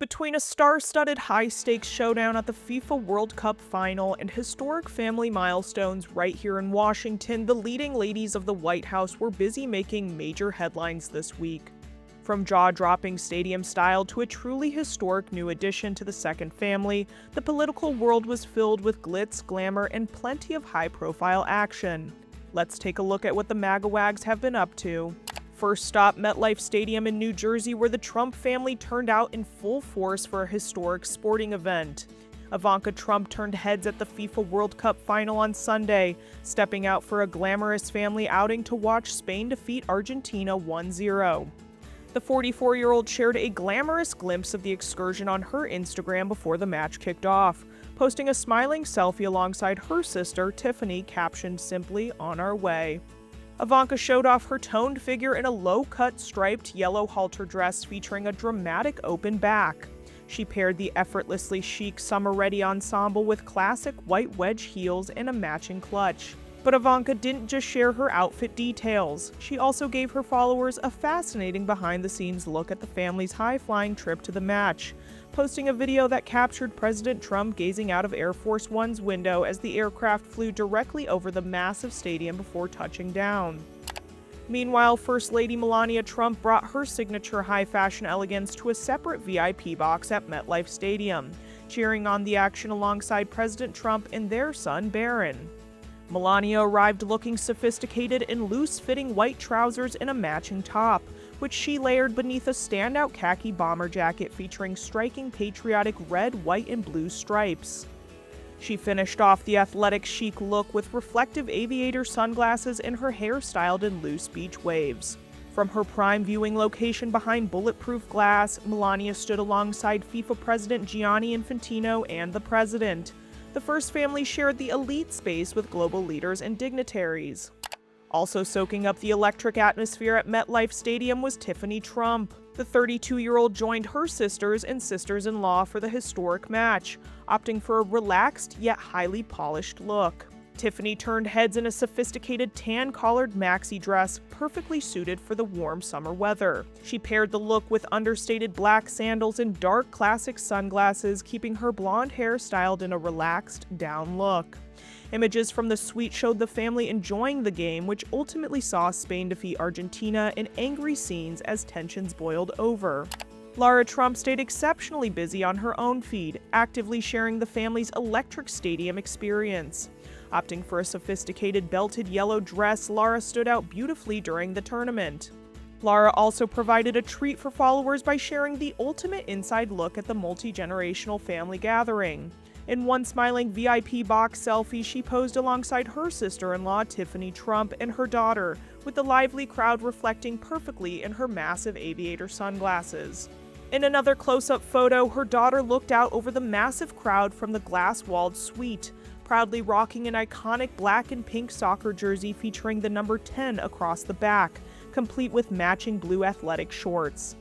Between a star-studded high-stakes showdown at the FIFA World Cup final and historic family milestones right here in Washington, the leading ladies of the White House were busy making major headlines this week. From jaw-dropping stadium style to a truly historic new addition to the second family, the political world was filled with glitz, glamour, and plenty of high-profile action. Let's take a look at what the MAGA wags have been up to. First stop, MetLife Stadium in New Jersey, where the Trump family turned out in full force for a historic sporting event. Ivanka Trump turned heads at the FIFA World Cup final on Sunday, stepping out for a glamorous family outing to watch Spain defeat Argentina 1-0. The 44-year-old shared a glamorous glimpse of the excursion on her Instagram before the match kicked off, posting a smiling selfie alongside her sister, Tiffany, captioned simply, "On our way." Ivanka showed off her toned figure in a low-cut striped yellow halter dress featuring a dramatic open back. She paired the effortlessly chic summer-ready ensemble with classic white wedge heels and a matching clutch. But Ivanka didn't just share her outfit details. She also gave her followers a fascinating behind-the-scenes look at the family's high-flying trip to the match, posting a video that captured President Trump gazing out of Air Force One's window as the aircraft flew directly over the massive stadium before touching down. Meanwhile, First Lady Melania Trump brought her signature high-fashion elegance to a separate VIP box at MetLife Stadium, cheering on the action alongside President Trump and their son, Barron. Melania arrived looking sophisticated in loose-fitting white trousers and a matching top, which she layered beneath a standout khaki bomber jacket featuring striking patriotic red, white, and blue stripes. She finished off the athletic chic look with reflective aviator sunglasses and her hair styled in loose beach waves. From her prime viewing location behind bulletproof glass, Melania stood alongside FIFA President Gianni Infantino and the President. The first family shared the elite space with global leaders and dignitaries. Also soaking up the electric atmosphere at MetLife Stadium was Tiffany Trump. The 32-year-old joined her sisters and sisters-in-law for the historic match, opting for a relaxed yet highly polished look. Tiffany turned heads in a sophisticated tan-collared maxi dress, perfectly suited for the warm summer weather. She paired the look with understated black sandals and dark classic sunglasses, keeping her blonde hair styled in a relaxed, down look. Images from the suite showed the family enjoying the game, which ultimately saw Spain defeat Argentina in angry scenes as tensions boiled over. Lara Trump stayed exceptionally busy on her own feed, actively sharing the family's electric stadium experience. Opting for a sophisticated belted yellow dress, Lara stood out beautifully during the tournament. Lara also provided a treat for followers by sharing the ultimate inside look at the multi-generational family gathering. In one smiling VIP box selfie, she posed alongside her sister-in-law, Tiffany Trump, and her daughter, with the lively crowd reflecting perfectly in her massive aviator sunglasses. In another close-up photo, her daughter looked out over the massive crowd from the glass-walled suite, proudly rocking an iconic black and pink soccer jersey featuring the number 10 across the back, complete with matching blue athletic shorts.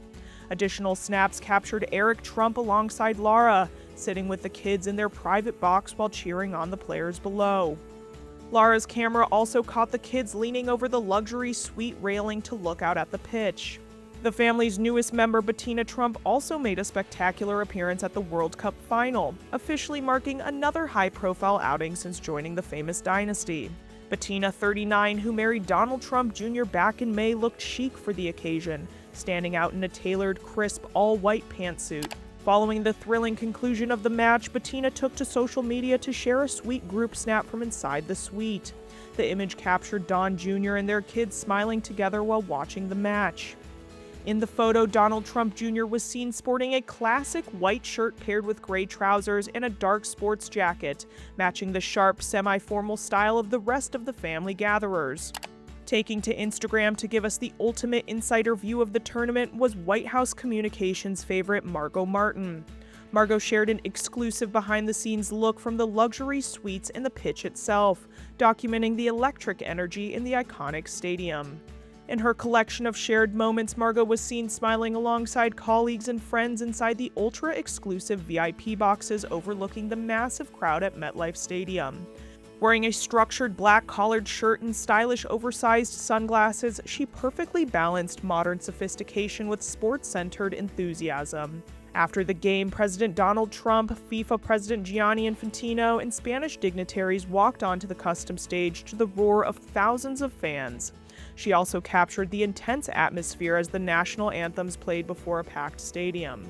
Additional snaps captured Eric Trump alongside Lara, sitting with the kids in their private box while cheering on the players below. Lara's camera also caught the kids leaning over the luxury suite railing to look out at the pitch. The family's newest member, Bettina Trump, also made a spectacular appearance at the World Cup final, officially marking another high-profile outing since joining the famous dynasty. Bettina, 39, who married Donald Trump Jr. back in May, looked chic for the occasion, standing out in a tailored, crisp, all-white pantsuit. Following the thrilling conclusion of the match, Bettina took to social media to share a sweet group snap from inside the suite. The image captured Don Jr. and their kids smiling together while watching the match. In the photo, Donald Trump Jr. was seen sporting a classic white shirt paired with gray trousers and a dark sports jacket, matching the sharp, semi-formal style of the rest of the family gatherers. Taking to Instagram to give us the ultimate insider view of the tournament was White House Communications favorite Margot Martin. Margot shared an exclusive behind-the-scenes look from the luxury suites and the pitch itself, documenting the electric energy in the iconic stadium. In her collection of shared moments, Margot was seen smiling alongside colleagues and friends inside the ultra-exclusive VIP boxes overlooking the massive crowd at MetLife Stadium. Wearing a structured black collared shirt and stylish oversized sunglasses, she perfectly balanced modern sophistication with sports-centered enthusiasm. After the game, President Donald Trump, FIFA President Gianni Infantino, and Spanish dignitaries walked onto the custom stage to the roar of thousands of fans. She also captured the intense atmosphere as the national anthems played before a packed stadium.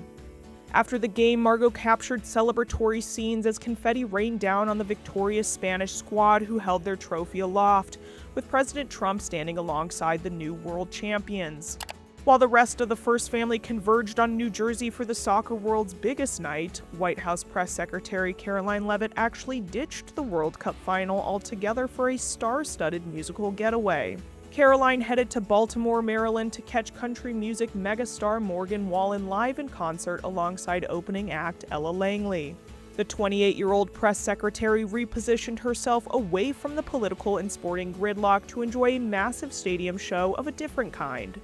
After the game, Margot captured celebratory scenes as confetti rained down on the victorious Spanish squad who held their trophy aloft, with President Trump standing alongside the new world champions. While the rest of the First family converged on New Jersey for the soccer world's biggest night, White House Press Secretary Caroline Leavitt actually ditched the World Cup final altogether for a star-studded musical getaway. Caroline headed to Baltimore, Maryland to catch country music megastar Morgan Wallen live in concert alongside opening act Ella Langley. The 28-year-old press secretary repositioned herself away from the political and sporting gridlock to enjoy a massive stadium show of a different kind.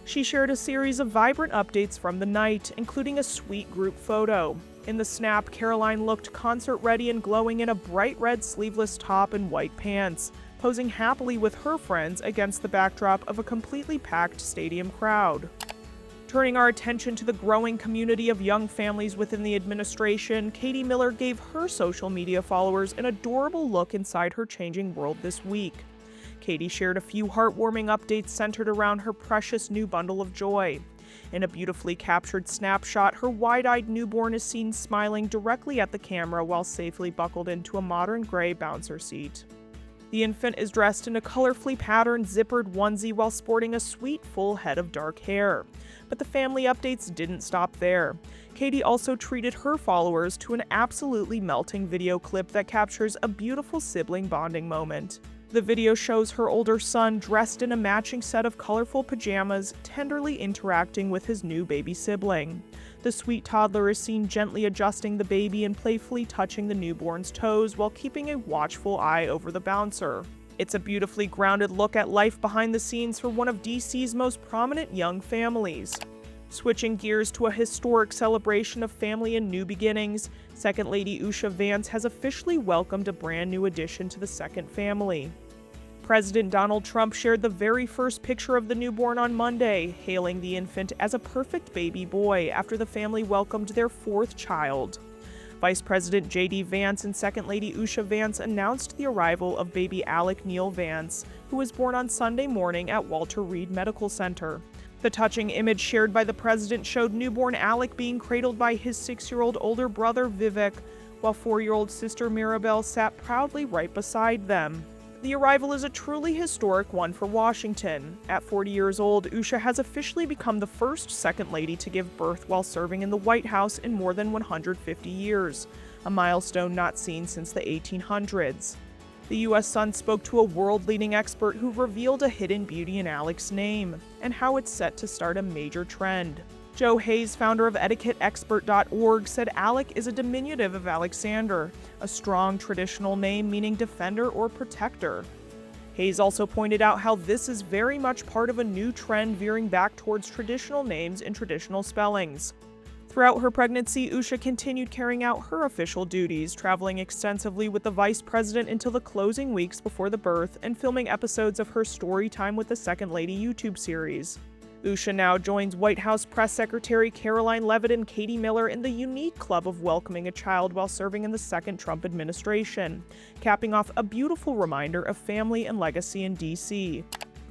She shared a series of vibrant updates from the night, including a sweet group photo. In the snap, Caroline looked concert-ready and glowing in a bright red sleeveless top and white pants, posing happily with her friends against the backdrop of a completely packed stadium crowd. Turning our attention to the growing community of young families within the administration, Katie Miller gave her social media followers an adorable look inside her changing world this week. Katie shared a few heartwarming updates centered around her precious new bundle of joy. In a beautifully captured snapshot, her wide-eyed newborn is seen smiling directly at the camera while safely buckled into a modern gray bouncer seat. The infant is dressed in a colorfully patterned zippered onesie while sporting a sweet full head of dark hair. But the family updates didn't stop there. Katie also treated her followers to an absolutely melting video clip that captures a beautiful sibling bonding moment. The video shows her older son dressed in a matching set of colorful pajamas, tenderly interacting with his new baby sibling. The sweet toddler is seen gently adjusting the baby and playfully touching the newborn's toes while keeping a watchful eye over the bouncer. It's a beautifully grounded look at life behind the scenes for one of DC's most prominent young families. Switching gears to a historic celebration of family and new beginnings, Second Lady Usha Vance has officially welcomed a brand new addition to the second family. President Donald Trump shared the very first picture of the newborn on Monday, hailing the infant as a perfect baby boy after the family welcomed their fourth child. Vice President J.D. Vance and Second Lady Usha Vance announced the arrival of baby Alec Neil Vance, who was born on Sunday morning at Walter Reed Medical Center. The touching image shared by the president showed newborn Alec being cradled by his 6-year-old older brother Vivek, while 4-year-old sister Mirabelle sat proudly right beside them. The arrival is a truly historic one for Washington. At 40 years old, Usha has officially become the first Second Lady to give birth while serving in the White House in more than 150 years, a milestone not seen since the 1800s. The U.S. Sun spoke to a world-leading expert who revealed a hidden beauty in Alec's name, and how it's set to start a major trend. Joe Hayes, founder of etiquetteexpert.org, said Alec is a diminutive of Alexander, a strong traditional name meaning defender or protector. Hayes also pointed out how this is very much part of a new trend veering back towards traditional names and traditional spellings. Throughout her pregnancy, Usha continued carrying out her official duties, traveling extensively with the vice president until the closing weeks before the birth and filming episodes of her Story Time with the Second Lady YouTube series. Usha now joins White House Press Secretary Caroline Leavitt and Katie Miller in the unique club of welcoming a child while serving in the second Trump administration, capping off a beautiful reminder of family and legacy in D.C.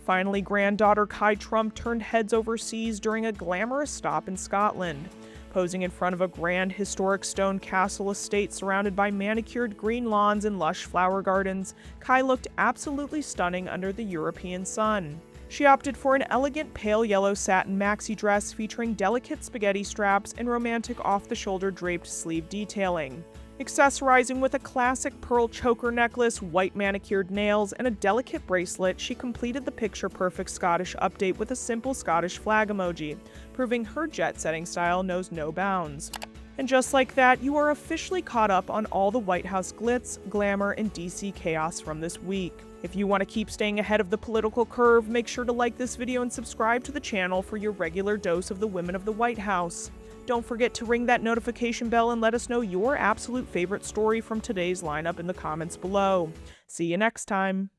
Finally, granddaughter Kai Trump turned heads overseas during a glamorous stop in Scotland. Posing in front of a grand historic stone castle estate surrounded by manicured green lawns and lush flower gardens, Kai looked absolutely stunning under the European sun. She opted for an elegant pale yellow satin maxi dress featuring delicate spaghetti straps and romantic off-the-shoulder draped sleeve detailing. Accessorizing with a classic pearl choker necklace, white manicured nails, and a delicate bracelet, she completed the picture-perfect Scottish update with a simple Scottish flag emoji, proving her jet-setting style knows no bounds. And just like that, you are officially caught up on all the White House glitz, glamour, and DC chaos from this week. If you want to keep staying ahead of the political curve, make sure to like this video and subscribe to the channel for your regular dose of the women of the White House. Don't forget to ring that notification bell and let us know your absolute favorite story from today's lineup in the comments below. See you next time.